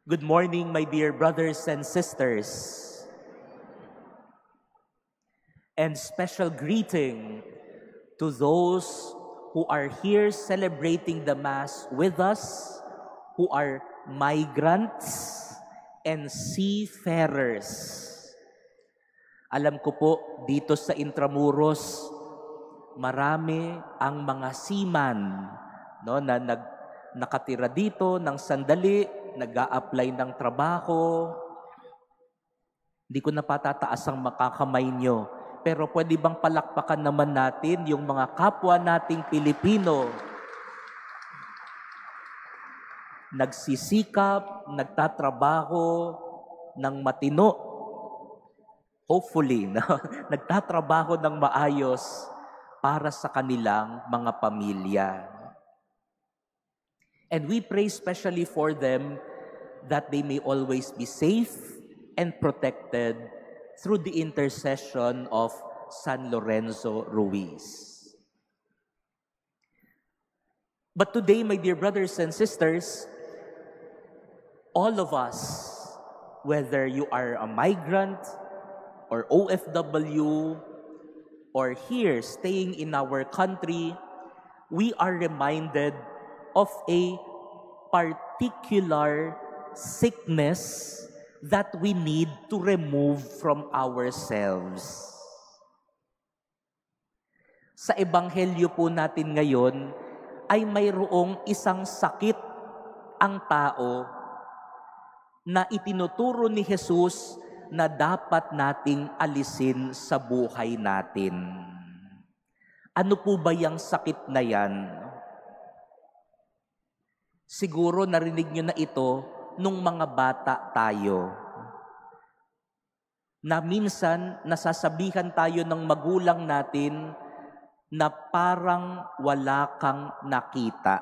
Good morning, my dear brothers and sisters. And special greeting to those who are here celebrating the Mass with us, who are migrants and seafarers. Alam ko po, dito sa Intramuros, marami ang mga seaman na nakatira dito ng sandali, nag-a-apply ng trabaho. Hindi ko na patataas ang makakamay nyo. Pero pwede bang palakpakan naman natin yung mga kapwa nating Pilipino? Nagsisikap, nagtatrabaho ng matino. Hopefully, nagtatrabaho ng maayos para sa kanilang mga pamilya. And we pray specially for them that they may always be safe and protected through the intercession of San Lorenzo Ruiz. But today, my dear brothers and sisters, all of us, whether you are a migrant or OFW or here staying in our country, we are reminded of a particular sickness that we need to remove from ourselves. Sa ebanghelyo po natin ngayon ay mayroong isang sakit ang tao na itinuturo ni Jesus na dapat nating alisin sa buhay natin. Ano po ba yung sakit na yan? Siguro narinig nyo na ito nung mga bata tayo. Na minsan nasasabihan tayo ng magulang natin na parang wala kang nakita.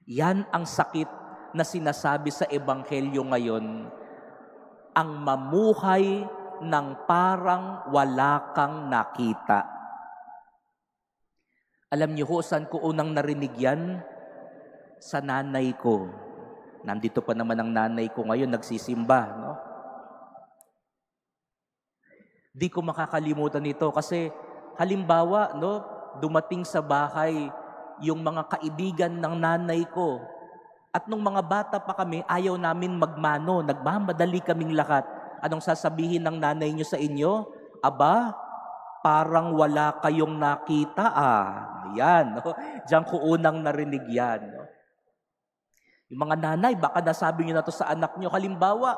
Yan ang sakit na sinasabi sa ebanghelyo ngayon. Ang mamuhay ng parang wala kang nakita. Alam niyo ho, saan ko unang narinig yan? Sa nanay ko. Nandito pa naman ang nanay ko ngayon, nagsisimba, no? Di ko makakalimutan ito kasi halimbawa, no, dumating sa bahay yung mga kaibigan ng nanay ko. At nung mga bata pa kami, ayaw namin magmano, nagmamadali kaming lahat. Anong sasabihin ng nanay niyo sa inyo? Aba, parang wala kayong nakita Yan, no? Diyan ko unang narinig yan. No? Yung mga nanay, baka nasabi nyo na to sa anak nyo. Halimbawa,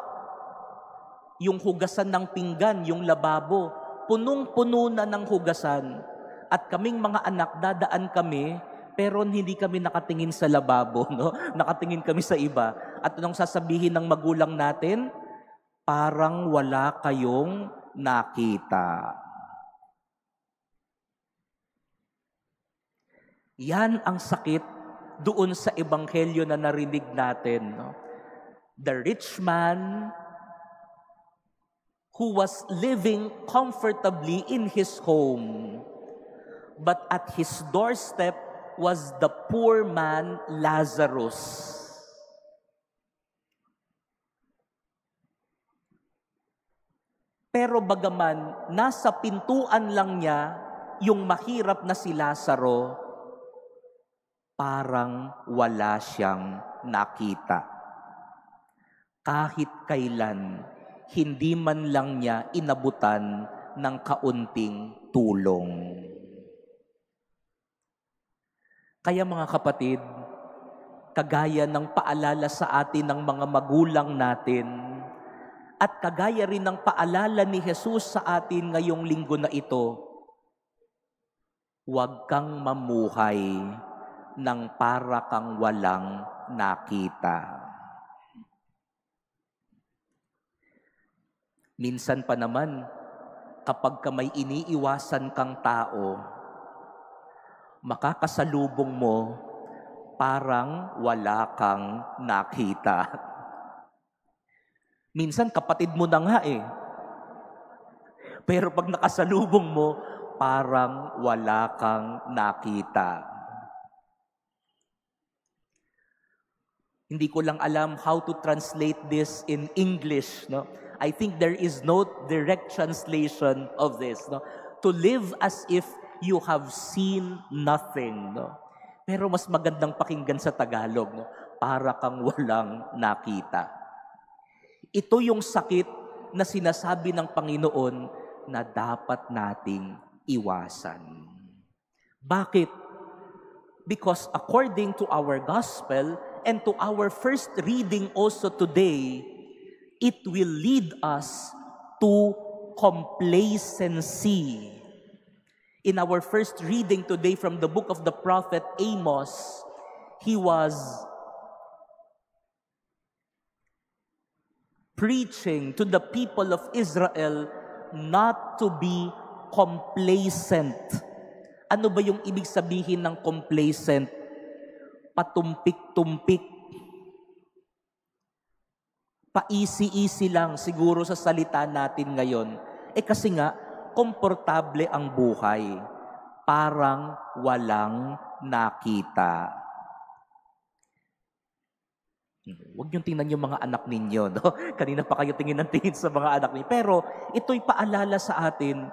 yung hugasan ng pinggan, yung lababo, punong-puno na ng hugasan. At kaming mga anak, dadaan kami, pero hindi kami nakatingin sa lababo. No? Nakatingin kami sa iba. At anong sasabihin ng magulang natin? Parang wala kayong nakita. Yan ang sakit doon sa ebanghelyo na narinig natin. No? The rich man who was living comfortably in his home, but at his doorstep was the poor man Lazarus. Pero bagaman nasa pintuan lang niya yung mahirap na si Lazaro, parang wala siyang nakita. Kahit kailan, hindi man lang niya inabutan ng kaunting tulong. Kaya mga kapatid, kagaya ng paalala sa atin ng mga magulang natin, at kagaya rin ng paalala ni Jesus sa atin ngayong linggo na ito, huwag kang mamuhay nang para kang walang nakita. Minsan pa naman, kapag ka may iniiwasan kang tao, makakasalubong mo, parang wala kang nakita. Minsan kapatid mo na nga eh. Pero pag nakasalubong mo, parang wala kang nakita. Hindi ko lang alam how to translate this in English, no? I think there is no direct translation of this, no? To live as if you have seen nothing, no? Pero mas magandang pakinggan sa Tagalog, no? Para kang walang nakita. Ito yung sakit na sinasabi ng Panginoon na dapat nating iwasan. Bakit? Because according to our gospel and to our first reading also today, it will lead us to complacency. In our first reading today from the book of the prophet Amos, he was preaching to the people of Israel not to be complacent. Ano ba yung ibig sabihin ng complacent? Patumpik-tumpik. Pa-easy-easy lang siguro sa salita natin ngayon. Kasi nga, komportable ang buhay. Parang walang nakita. Huwag niyong tingnan yung mga anak ninyo. No? Kanina pa kayo tingin ng tingin sa mga anak ninyo. Pero ito'y paalala sa atin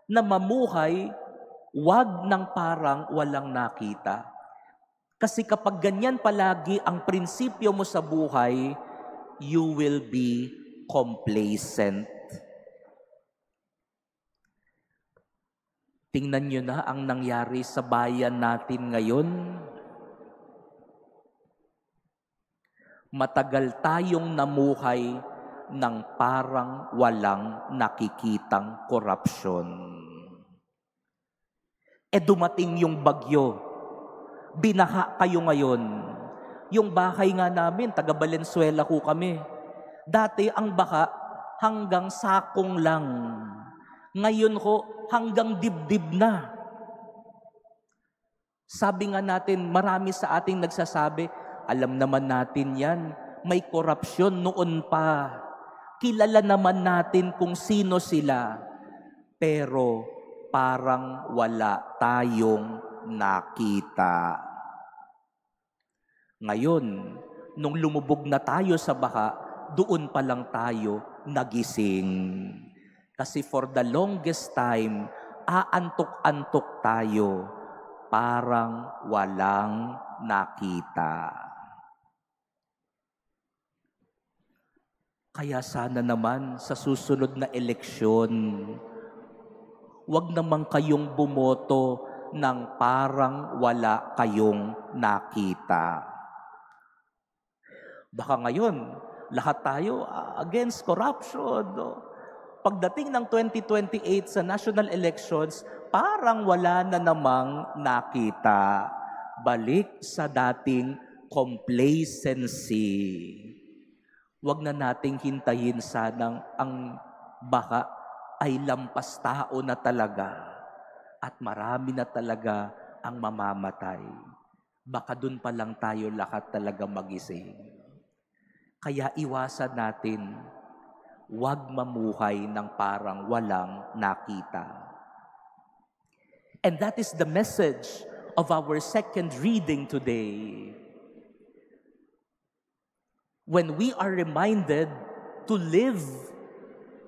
na mamuhay, wag ng parang walang nakita. Kasi kapag ganyan palagi ang prinsipyo mo sa buhay, you will be complacent. Tingnan nyo na ang nangyari sa bayan natin ngayon. Matagal tayong namuhay ng parang walang nakikitang korupsyon. Dumating yung bagyo. Binaha kayo ngayon. Yung bahay nga namin, taga Valenzuela ko kami. Dati ang baka hanggang sakong lang. Ngayon ko hanggang dibdib na. Sabi nga natin, marami sa ating nagsasabi, alam naman natin yan, may korupsyon noon pa. Kilala naman natin kung sino sila. Pero parang wala tayong nakita. Ngayon, nung lumubog na tayo sa baha, doon pa lang tayo nagising. Kasi for the longest time, aantok-antok tayo, parang walang nakita. Kaya sana naman sa susunod na eleksyon, huwag naman kayong bumoto ng parang wala kayong nakita. Baka ngayon, lahat tayo against corruption. No? Pagdating ng 2028 sa national elections, parang wala na namang nakita. Balik sa dating complacency. Huwag na nating hintayin sanang ang baka ay lampas tao na talaga at marami na talaga ang mamamatay. Baka dun pa lang tayo lahat talaga magising. Kaya iwasan natin, huwag mamuhay ng parang walang nakita. And that is the message of our second reading today. When we are reminded to live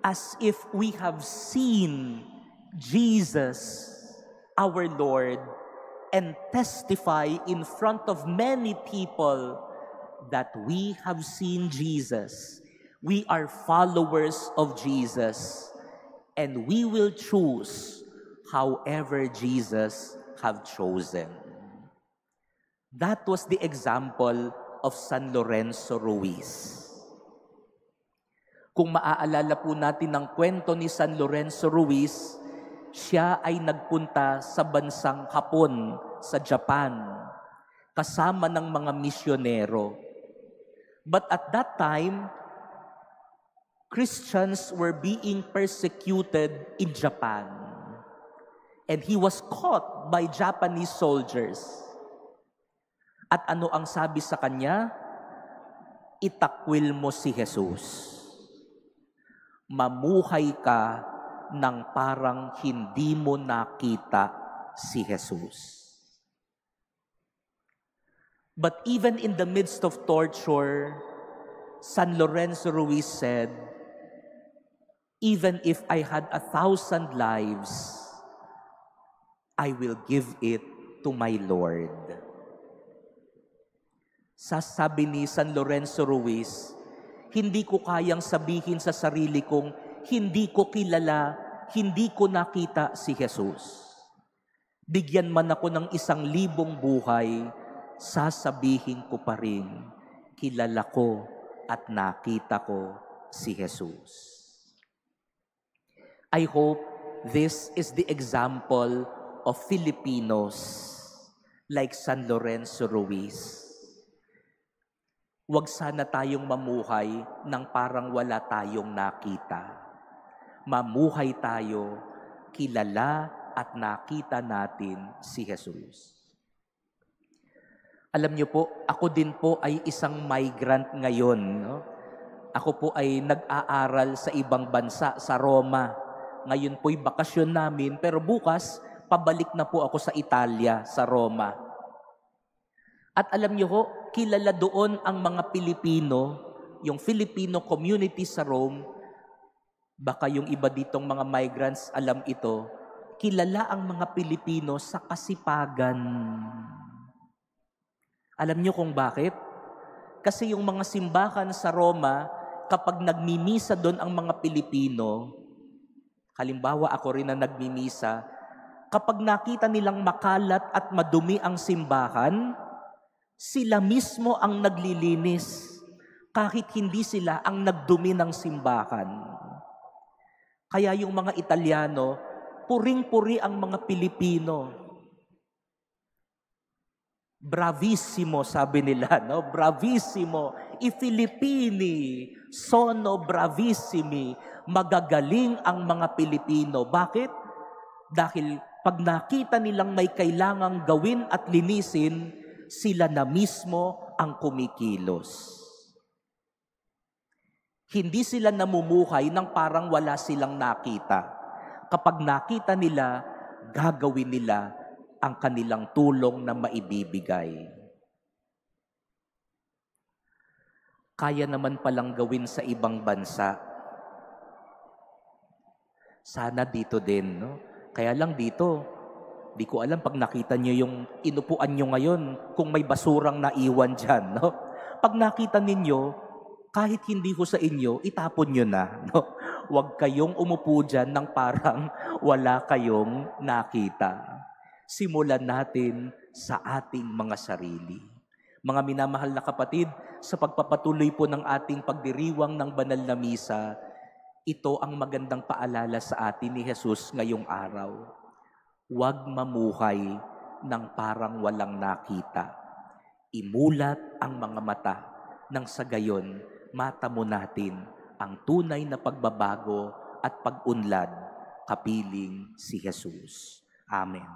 as if we have seen Jesus, our Lord, and testify in front of many people that we have seen Jesus. We are followers of Jesus, and we will choose however Jesus have chosen. That was the example of San Lorenzo Ruiz. Kung maaalala po natin ng kwento ni San Lorenzo Ruiz, siya ay nagpunta sa bansang Hapon, sa Japan, kasama ng mga misyonero. But at that time, Christians were being persecuted in Japan. And he was caught by Japanese soldiers. At ano ang sabi sa kanya? Itakwil mo si Jesus. Mamuhay ka ng parang hindi mo nakita si Jesus. But even in the midst of torture, San Lorenzo Ruiz said, even if I had 1,000 lives, I will give it to my Lord. Sasabi ni San Lorenzo Ruiz, hindi ko kayang sabihin sa sarili kong hindi ko kilala, hindi ko nakita si Jesus. Bigyan man ako ng 1,000 buhay, sasabihin ko pa rin, kilala ko at nakita ko si Jesus. I hope this is the example of Filipinos like San Lorenzo Ruiz. Huwag sana tayong mamuhay ng parang wala tayong nakita. Mamuhay tayo, kilala at nakita natin si Jesus. Alam niyo po, ako din po ay isang migrant ngayon. No? Ako po ay nag-aaral sa ibang bansa, sa Roma. Ngayon po'y bakasyon namin, pero bukas, pabalik na po ako sa Italia, sa Roma. At alam niyo ho, kilala doon ang mga Pilipino, yung Filipino community sa Rome. Baka yung iba ditong mga migrants alam ito, kilala ang mga Pilipino sa kasipagan. Alam niyo kung bakit? Kasi yung mga simbahan sa Roma, kapag nagmimisa doon ang mga Pilipino, halimbawa ako rin na nagmimisa, kapag nakita nilang makalat at madumi ang simbahan, sila mismo ang naglilinis, kahit hindi sila ang nagdumi ng simbahan. Kaya yung mga Italiano, puring-puri ang mga Pilipino. Bravissimo, sabi nila, no? Bravissimo. I Filippini sono bravissimi. Magagaling ang mga Pilipino. Bakit? Dahil pag nakita nilang may kailangang gawin at linisin, sila na mismo ang kumikilos. Hindi sila namumuhay ng parang wala silang nakita. Kapag nakita nila, gagawin nila ang kanilang tulong na maibibigay. Kaya naman palang gawin sa ibang bansa. Sana dito din, no? Kaya lang dito, di ko alam pag nakita niyo yung inupuan niyo ngayon, kung may basurang naiwan dyan, no? Pag nakita ninyo, kahit hindi ho sa inyo, itapon niyo na, no? Huwag kayong umupo dyan ng parang wala kayong nakita. Simulan natin sa ating mga sarili. Mga minamahal na kapatid, sa pagpapatuloy po ng ating pagdiriwang ng banal na misa, ito ang magandang paalala sa atin ni Jesus ngayong araw. Huwag mamuhay ng parang walang nakita. Imulat ang mga mata nang sa gayon matamo natin ang tunay na pagbabago at pag-unlad kapiling si Jesus. Amen.